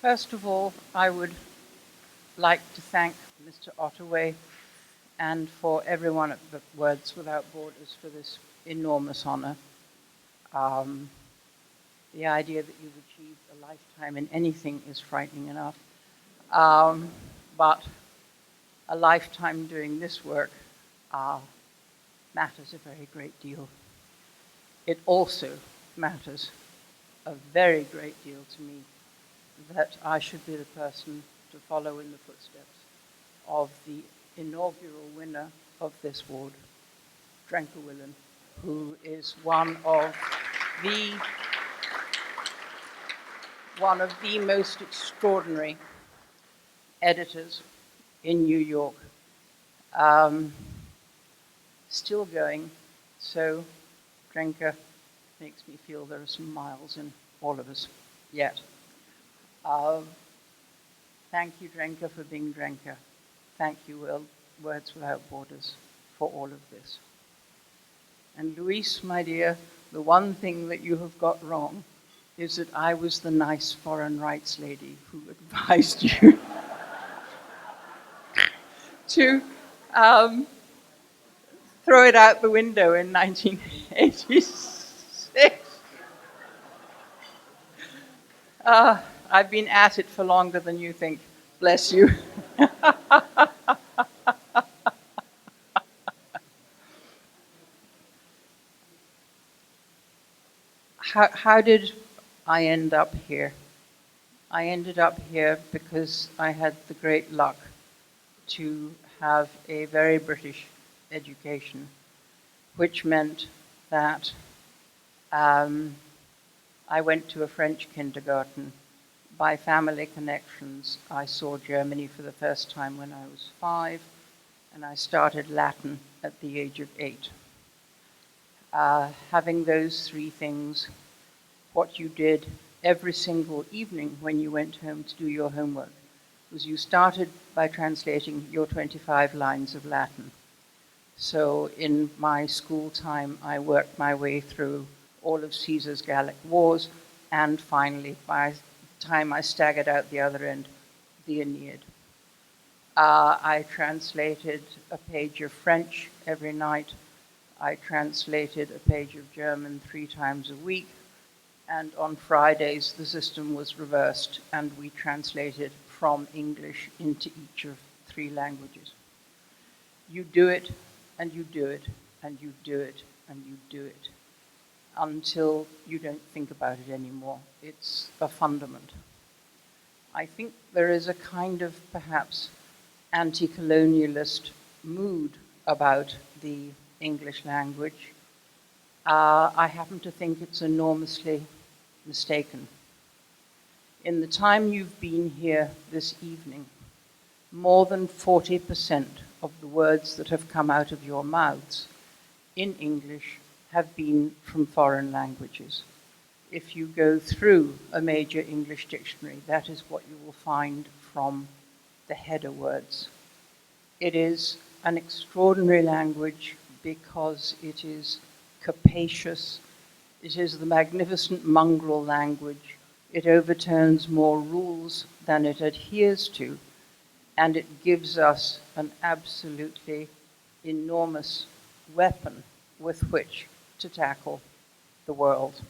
First of all, I would like to thank Mr. Ottaway and for everyone at the Words Without Borders for this enormous honor. The idea that you've achieved a lifetime in anything is frightening enough. But a lifetime doing this work matters a very great deal. It also matters a very great deal to me that I should be the person to follow in the footsteps of the inaugural winner of this award, Drenke Willem, who is one of the most extraordinary editors in New York. Still going, so Drenke makes me feel there are some miles in all of us yet. Thank you, Drenke, for being Drenke. Thank you, Words Without Borders, for all of this. And Luis, my dear, the one thing that you have got wrong is that I was the nice foreign rights lady who advised you to throw it out the window in 1986. I've been at it for longer than you think. Bless you. How did I end up here? I ended up here because I had the great luck to have a very British education, which meant that I went to a French kindergarten. By family connections, I saw Germany for the first time when I was 5, and I started Latin at the age of 8. Having those three things, what you did every single evening when you went home to do your homework was you started by translating your 25 lines of Latin. So in my school time, I worked my way through all of Caesar's Gallic Wars, and finally, by the time I staggered out the other end, the Aeneid. I translated a page of French every night. I translated a page of German 3 times a week. And on Fridays, the system was reversed, and we translated from English into each of 3 languages. You do it, and you do it, and you do it, and you do it, until you don't think about it anymore. It's a fundament. I think there is a kind of perhaps anti-colonialist mood about the English language. I happen to think it's enormously mistaken. In the time you've been here this evening, more than 40% of the words that have come out of your mouths in English have been from foreign languages. If you go through a major English dictionary, that is what you will find from the header words. It is an extraordinary language because it is capacious. It is the magnificent mongrel language. It overturns more rules than it adheres to, and it gives us an absolutely enormous weapon with which to tackle the world.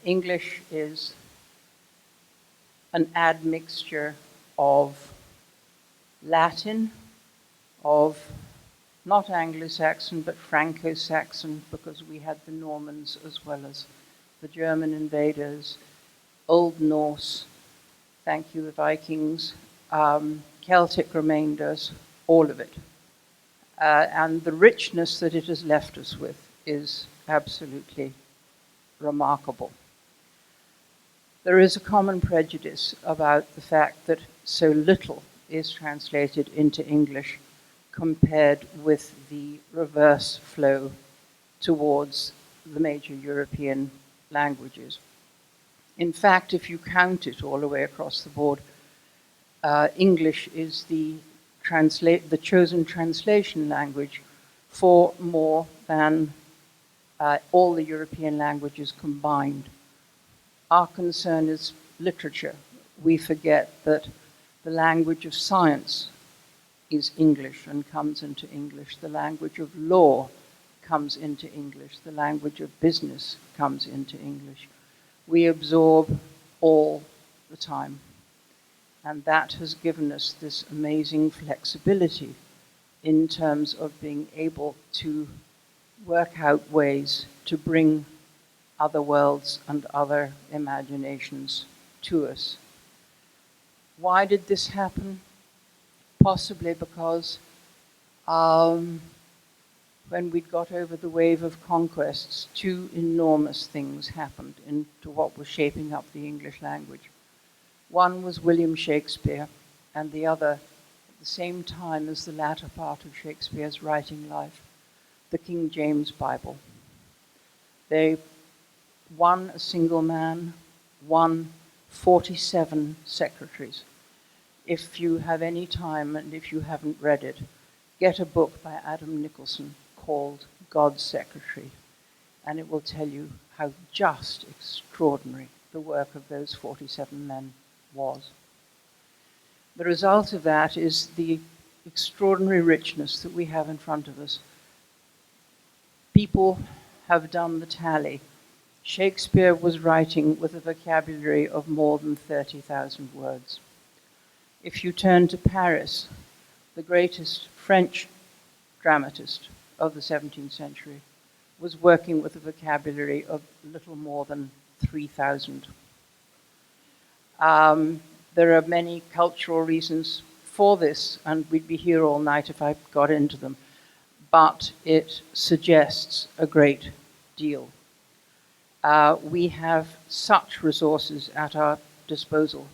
English is an admixture of Latin, of not Anglo-Saxon, but Franco-Saxon, because we had the Normans as well as the German invaders, Old Norse, thank you, the Vikings, Celtic remainders, all of it. And the richness that it has left us with is absolutely remarkable. There is a common prejudice about the fact that so little is translated into English compared with the reverse flow towards the major European languages. In fact, if you count it all the way across the board, English is the chosen translation language for more than all the European languages combined. Our concern is literature, we forget that the language of science is English and comes into English. The language of law comes into English. The language of business comes into English. We absorb all the time. And that has given us this amazing flexibility in terms of being able to work out ways to bring other worlds and other imaginations to us. Why did this happen? Possibly because when we'd got over the wave of conquests, two enormous things happened into what was shaping up the English language. One was William Shakespeare, and the other, at the same time as the latter part of Shakespeare's writing life, the King James Bible. One, a single man, 47 secretaries. If you have any time, and if you haven't read it, get a book by Adam Nicholson called God's Secretary, and it will tell you how just extraordinary the work of those 47 men was. The result of that is the extraordinary richness that we have in front of us. People have done the tally. Shakespeare was writing with a vocabulary of more than 30,000 words. If you turn to Paris, the greatest French dramatist of the 17th century was working with a vocabulary of little more than 3,000. There are many cultural reasons for this, and we'd be here all night if I got into them, but it suggests a great deal. We have such resources at our disposal.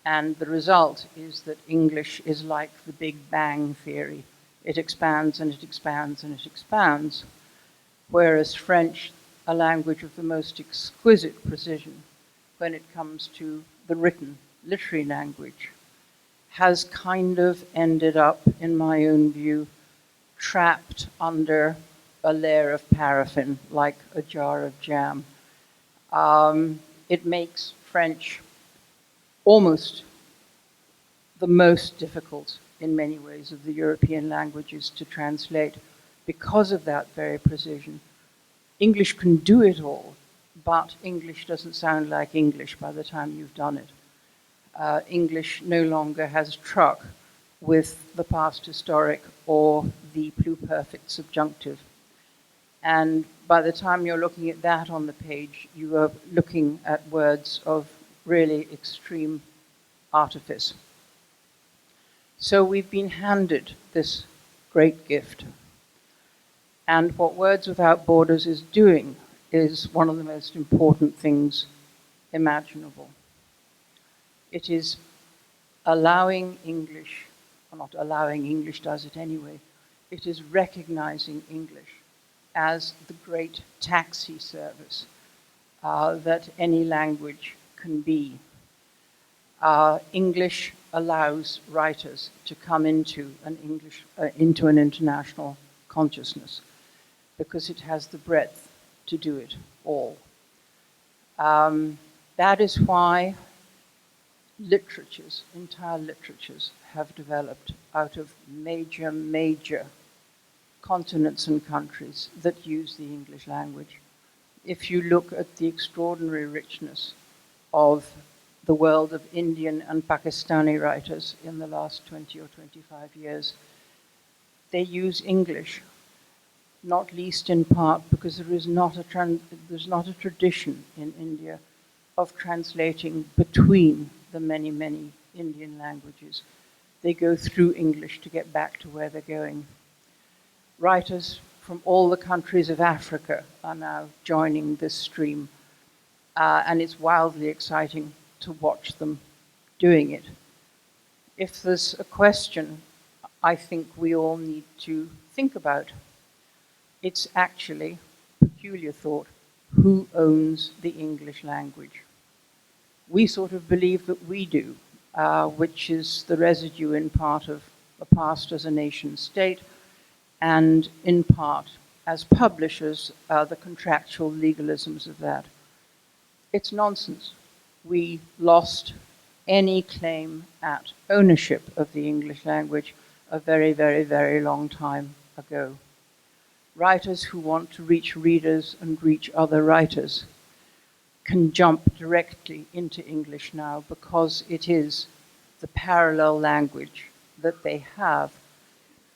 And the result is that English is like the Big Bang theory. It expands and it expands and it expands, whereas French, a language of the most exquisite precision when it comes to the written, literary language, has kind of ended up, in my own view, trapped under a layer of paraffin, like a jar of jam. It makes French almost the most difficult in many ways of the European languages to translate because of that very precision. English can do it all, but English doesn't sound like English by the time you've done it. English no longer has truck with the past historic or the pluperfect subjunctive. And by the time you're looking at that on the page, you are looking at words of really extreme artifice. So we've been handed this great gift. And what Words Without Borders is doing is one of the most important things imaginable. It is allowing English, or not allowing, English does it anyway, it is recognizing English as the great taxi service that any language can be. English allows writers to come into an international consciousness because it has the breadth to do it all. That is why literatures, entire literatures, have developed out of major continents and countries that use the English language. If you look at the extraordinary richness of the world of Indian and Pakistani writers in the last 20 or 25 years, they use English, not least in part because there's not a tradition in India of translating between the many Indian languages. They go through English to get back to where they're going. Writers from all the countries of Africa are now joining this stream, and it's wildly exciting to watch them doing it. If there's a question I think we all need to think about, it's actually, peculiar thought, who owns the English language? We sort of believe that we do, which is the residue in part of the past as a nation state, and in part as publishers, the contractual legalisms of that. It's nonsense. we lost any claim at ownership of the English language a very, very, very long time ago. Writers who want to reach readers and reach other writers can jump directly into English now because it is the parallel language that they have.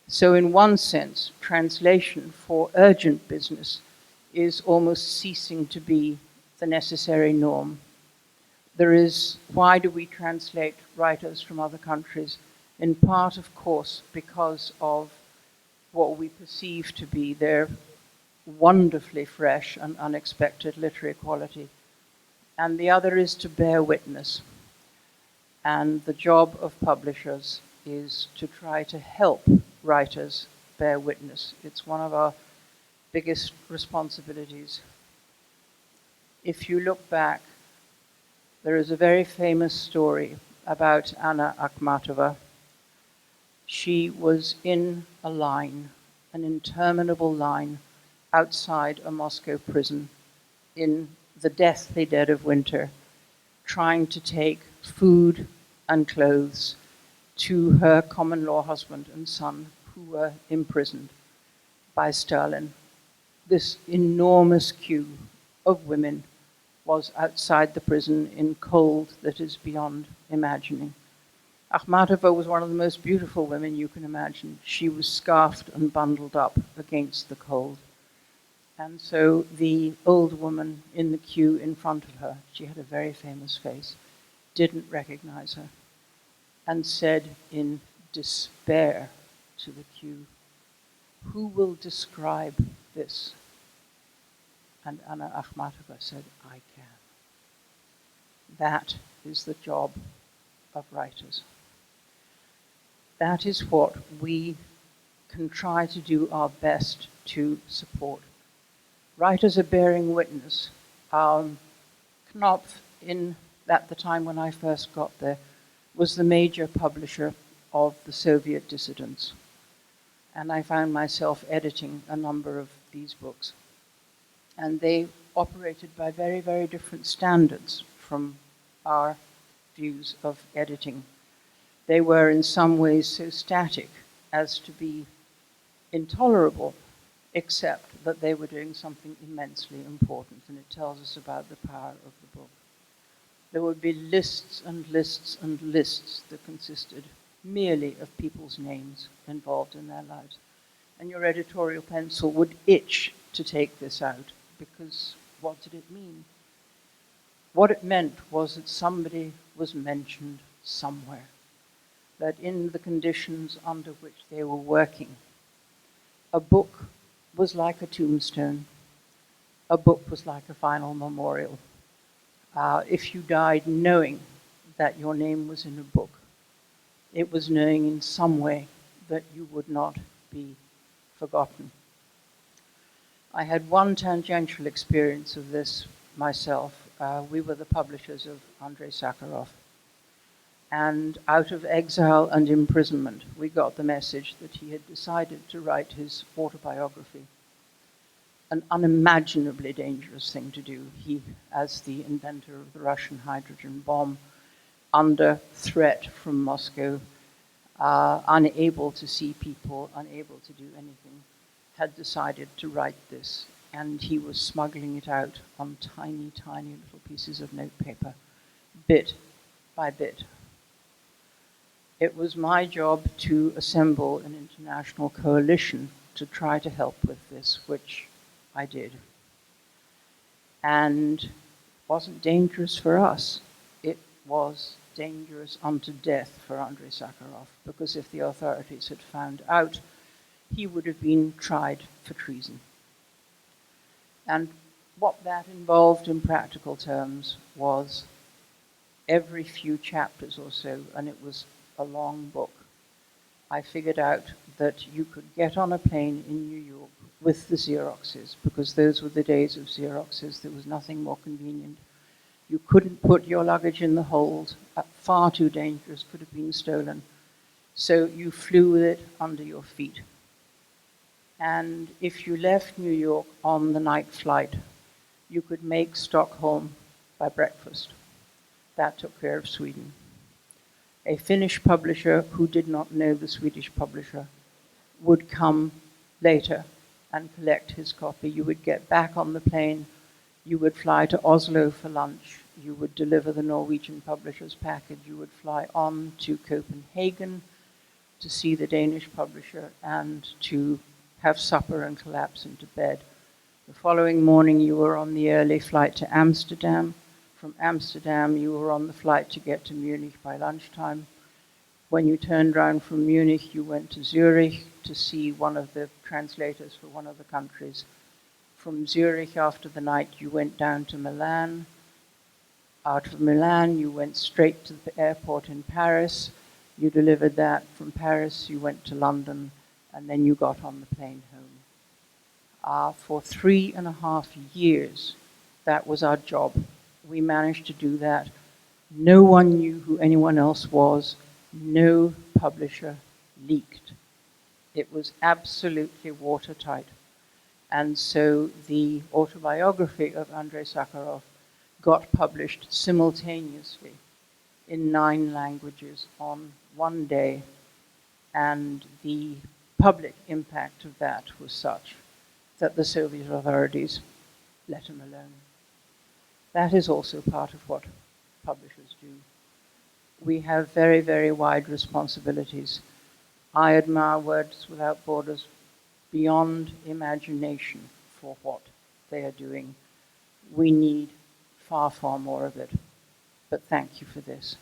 So in one sense, translation for urgent business is almost ceasing to be the necessary norm. There is, why do we translate writers from other countries? In part, of course, because of what we perceive to be their wonderfully fresh and unexpected literary quality. And the other is to bear witness. And the job of publishers is to try to help writers bear witness. It's one of our biggest responsibilities. If you look back, there is a very famous story about Anna Akhmatova. She was in a line, an interminable line, outside a Moscow prison in the deathly dead of winter, trying to take food and clothes to her common law husband and son who were imprisoned by Stalin. This enormous queue of women was outside the prison in cold that is beyond imagining. Akhmatova was one of the most beautiful women you can imagine. She was scarfed and bundled up against the cold. And so the old woman in the queue in front of her, she had a very famous face, didn't recognize her, and said in despair to the queue, "Who will describe this?" And Anna Akhmatova said, "I can." That is the job of writers. That is what we can try to do our best to support. Writers are bearing witness. Knopf, at the time when I first got there, was the major publisher of the Soviet dissidents. And I found myself editing a number of these books. And they operated by very, very different standards from our views of editing. They were in some ways so static as to be intolerable, except that they were doing something immensely important, and it tells us about the power of the book. There would be lists and lists and lists that consisted merely of people's names involved in their lives. And your editorial pencil would itch to take this out, because what did it mean? What it meant was that somebody was mentioned somewhere, that in the conditions under which they were working, a book was like a tombstone. A book was like a final memorial. If you died knowing that your name was in a book, it was knowing in some way that you would not be forgotten. I had one tangential experience of this myself. We were the publishers of Andrei Sakharov. And out of exile and imprisonment, we got the message that he had decided to write his autobiography. An unimaginably dangerous thing to do. He, as the inventor of the Russian hydrogen bomb, under threat from Moscow, unable to see people, unable to do anything, had decided to write this. And he was smuggling it out on tiny, tiny little pieces of notepaper, bit by bit. It was my job to assemble an international coalition to try to help with this, which I did. And it wasn't dangerous for us. It was dangerous unto death for Andrei Sakharov, because if the authorities had found out, he would have been tried for treason. And what that involved in practical terms was every few chapters or so, and it was a long book, I figured out that you could get on a plane in New York with the Xeroxes, because those were the days of Xeroxes. There was nothing more convenient. You couldn't put your luggage in the hold. Far too dangerous, could have been stolen. So you flew with it under your feet. And if you left New York on the night flight, you could make Stockholm by breakfast. That took care of Sweden. A Finnish publisher who did not know the Swedish publisher would come later and collect his copy. You would get back on the plane, you would fly to Oslo for lunch, you would deliver the Norwegian publisher's package, you would fly on to Copenhagen to see the Danish publisher and to have supper and collapse into bed. The following morning you were on the early flight to Amsterdam. From Amsterdam you were on the flight to get to Munich by lunchtime. When you turned round from Munich, you went to Zurich to see one of the translators for one of the countries. From Zurich, after the night, you went down to Milan. Out of Milan, you went straight to the airport in Paris. You delivered that. From Paris, you went to London, and then you got on the plane home. For 3.5 years, that was our job. We managed to do that. No one knew who anyone else was. No publisher leaked. It was absolutely watertight. And so the autobiography of Andrei Sakharov got published simultaneously in 9 languages on one day, and the public impact of that was such that the Soviet authorities let him alone. That is also part of what publishers do. We have very, very wide responsibilities. I admire Words Without Borders beyond imagination for what they are doing. We need far, far more of it. But thank you for this.